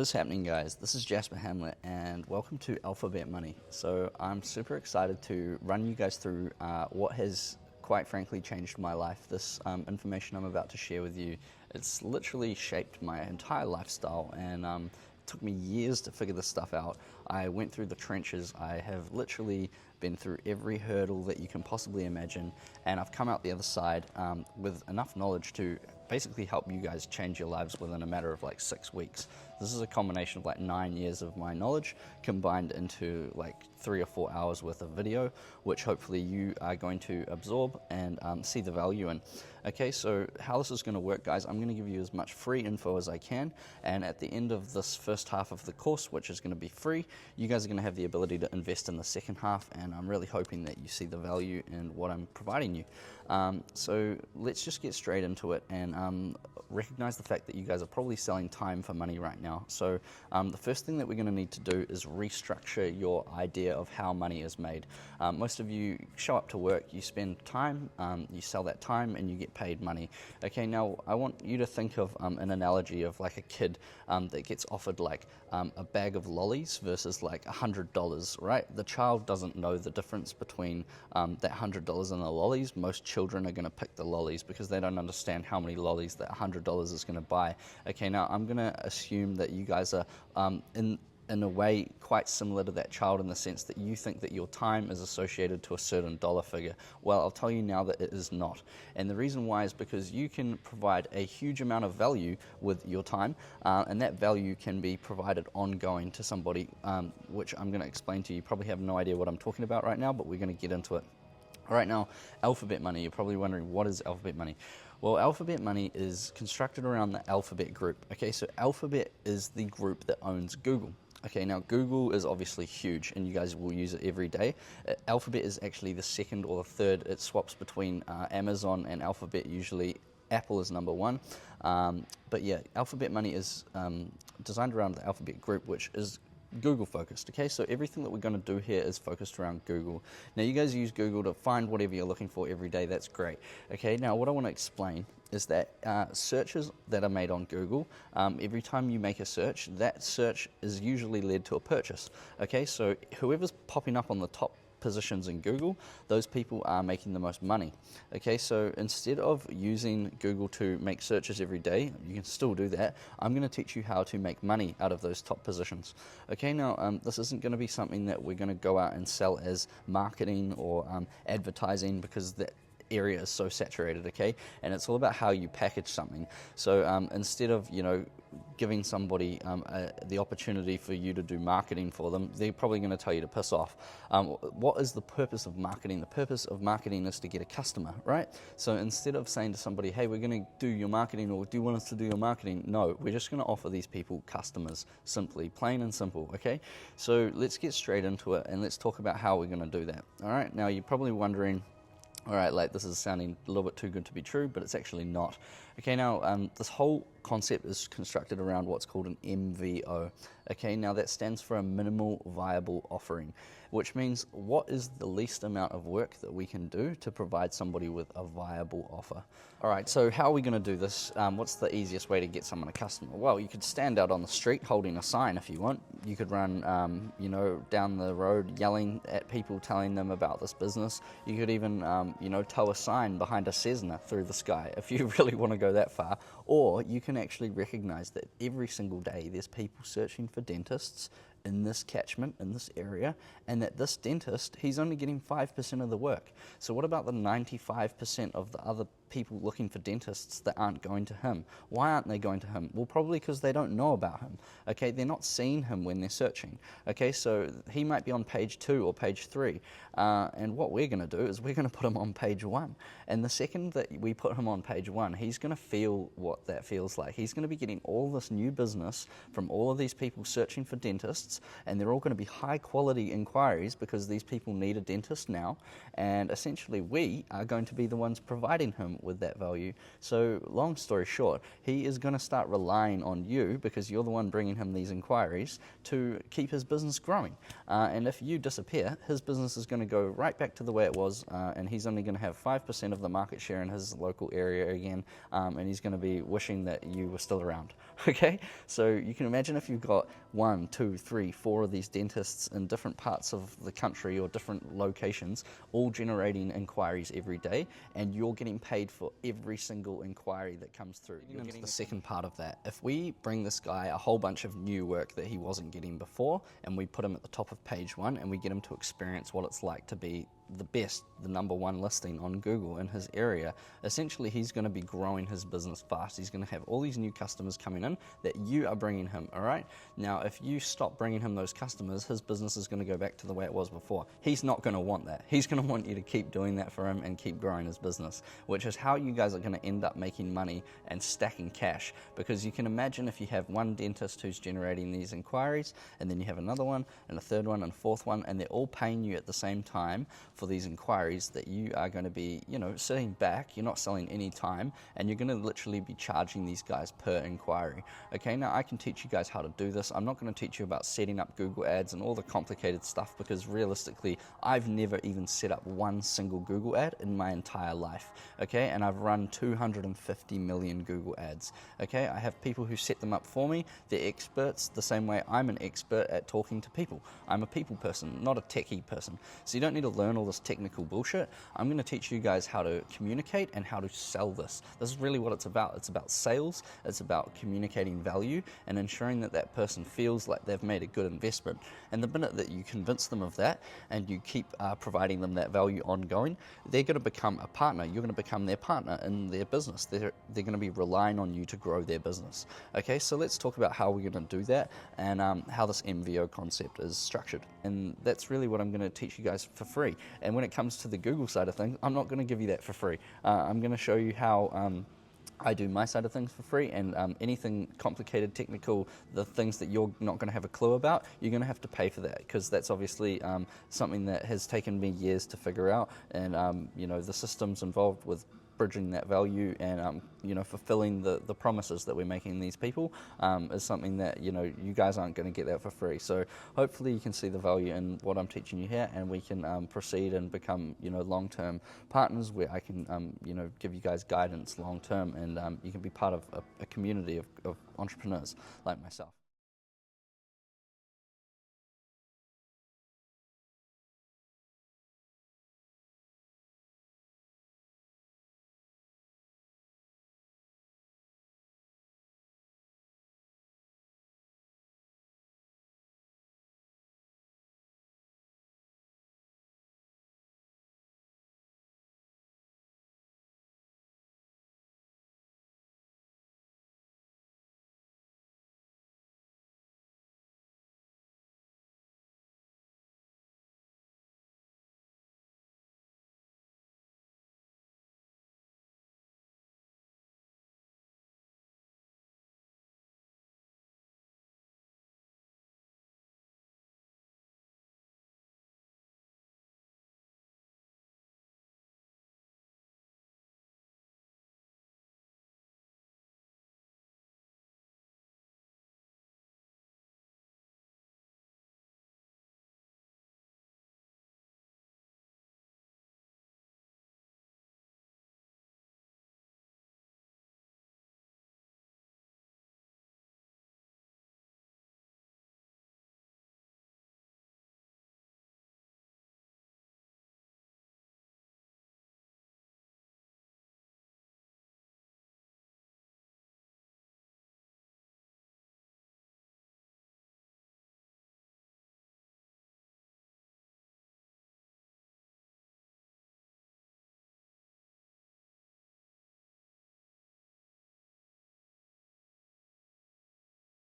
is happening, guys? This is Jasper Hamlet and welcome to Alphabet Money. So I'm super excited to run you guys through what has quite frankly changed my life. This information I'm about to share with you, it's literally shaped my entire lifestyle, and it took me years to figure this stuff out. I went through the trenches. I have literally been through every hurdle that you can possibly imagine, and I've come out the other side with enough knowledge to basically help you guys change your lives within a matter of like 6 weeks. This is a combination of like 9 years of my knowledge combined into like 3 or 4 hours worth of video, which hopefully you are going to absorb and see the value in. Okay, so how this is going to work, guys, I'm going to give you as much free info as I can, and at the end of this first half of the course, which is going to be free, you guys are going to have the ability to invest in the second half, and I'm really hoping that you see the value in what I'm providing you. So let's just get straight into it and recognize the fact that you guys are probably selling time for money right now. So the first thing that we're going to need to do is restructure your idea of how money is made. Most of you show up to work, you spend time, you sell that time, and you get paid money. Okay, now I want you to think of an analogy of like a kid that gets offered like a bag of lollies versus like $100, right? The child doesn't know the difference between that $100 and the lollies. Most children are going to pick the lollies because they don't understand how many lollies that $100 is going to buy. Okay, now I'm going to assume that you guys are in a way quite similar to that child in the sense that you think that your time is associated to a certain dollar figure. Well, I'll tell you now that it is not. And the reason why is because you can provide a huge amount of value with your time, and that value can be provided ongoing to somebody, which I'm going to explain to you. You probably have no idea what I'm talking about right now, but we're going to get into it. All right, now, Alphabet Money. You're probably wondering, what is Alphabet Money? Well, Alphabet Money is constructed around the Alphabet Group. Okay, so Alphabet is the group that owns Google. Okay, now Google is obviously huge and you guys will use it every day. Alphabet is actually the second or the third. It swaps between Amazon and Alphabet usually. Apple is number one. But yeah, Alphabet Money is designed around the Alphabet Group, which is Google focused. Okay, so everything that we're going to do here is focused around Google. Now you guys use Google to find whatever you're looking for every day. That's great. Okay, now what I want to explain is that searches that are made on Google, every time you make a search, that search is usually led to a purchase. Okay, so whoever's popping up on the top positions in Google, those people are making the most money. Okay, so instead of using Google to make searches every day, you can still do that. I'm going to teach you how to make money out of those top positions. Okay, now this isn't going to be something that we're going to go out and sell as marketing or advertising, because that area is so saturated. Okay, and it's all about how you package something. So instead of giving somebody the opportunity for you to do marketing for them, they're probably going to tell you to piss off. What is the purpose of marketing? The purpose of marketing is to get a customer, right? So instead of saying to somebody, hey, we're going to do your marketing, or do you want us to do your marketing? No, we're just going to offer these people customers, simply, plain and simple. Okay, so let's get straight into it and let's talk about how we're going to do that. All right, now you're probably wondering, all right, like this is sounding a little bit too good to be true, but it's actually not. Okay, now this whole concept is constructed around what's called an MVO. Okay, now that stands for a minimal viable offering, which means what is the least amount of work that we can do to provide somebody with a viable offer. All right, so how are we going to do this? What's the easiest way to get someone a customer? Well, you could stand out on the street holding a sign if you want. You could run, down the road yelling at people, telling them about this business. You could even, tow a sign behind a Cessna through the sky if you really want to go that far. Or you can actually recognize that every single day there's people searching for dentists in this catchment, in this area, and that this dentist, he's only getting 5% of the work. So what about the 95% of the other people looking for dentists that aren't going to him? Why aren't they going to him? Well, probably because they don't know about him. Okay, they're not seeing him when they're searching. Okay, so he might be on page 2 or page 3, and what we're going to do is we're going to put him on page 1. And the second that we put him on page 1, he's going to feel what that feels like. He's going to be getting all this new business from all of these people searching for dentists, dentists, and they're all going to be high quality inquiries because these people need a dentist now, and essentially we are going to be the ones providing him with that value. So long story short, he is going to start relying on you, because you're the one bringing him these inquiries, to keep his business growing. And if you disappear, his business is going to go right back to the way it was, and he's only going to have 5% of the market share in his local area again, and he's going to be wishing that you were still around. Okay, so you can imagine if you've got 1, 2, 3, 4 of these dentists in different parts of the country or different locations, all generating inquiries every day, and you're getting paid for every single inquiry that comes through. You're getting the second part of that. If we bring this guy a whole bunch of new work that he wasn't getting before, and we put him at the top of page 1, and we get him to experience what it's like to be the best, the #1 listing on Google in his area, essentially he's going to be growing his business fast. He's going to have all these new customers coming in that you are bringing him, all right? Now, if you stop bringing him those customers, his business is going to go back to the way it was before. He's not going to want that. He's going to want you to keep doing that for him and keep growing his business, which is how you guys are going to end up making money and stacking cash, because you can imagine if you have one dentist who's generating these inquiries, and then you have another one, and a third one, and a fourth one, and they're all paying you at the same time for these inquiries, that you are going to be, sitting back, you're not selling any time, and you're going to literally be charging these guys per inquiry. Okay, now I can teach you guys how to do this. I'm not going to teach you about setting up Google ads and all the complicated stuff, because realistically, I've never even set up one single Google ad in my entire life. Okay, and I've run 250 million Google ads. Okay, I have people who set them up for me. They're experts the same way I'm an expert at talking to people. I'm a people person, not a techie person. So you don't need to learn all this technical bullshit. I'm going to teach you guys how to communicate and how to sell this. This is really what it's about. It's about sales. It's about communicating value and ensuring that that person feels like they've made a good investment. And the minute that you convince them of that and you keep providing them that value ongoing, they're going to become a partner. You're going to become their partner in their business. They're going to be relying on you to grow their business. Okay, so let's talk about how we're going to do that and how this MVO concept is structured. And that's really what I'm going to teach you guys for free. And when it comes to the Google side of things, I'm not going to give you that for free. I'm going to show you how I do my side of things for free, and anything complicated, technical, the things that you're not going to have a clue about, you're going to have to pay for that, because that's obviously something that has taken me years to figure out, and the systems involved with bridging that value and fulfilling the promises that we're making these people is something that you guys aren't going to get that for free. So hopefully you can see the value in what I'm teaching you here, and we can proceed and become long-term partners where I can give you guys guidance long-term, and you can be part of a community of entrepreneurs like myself.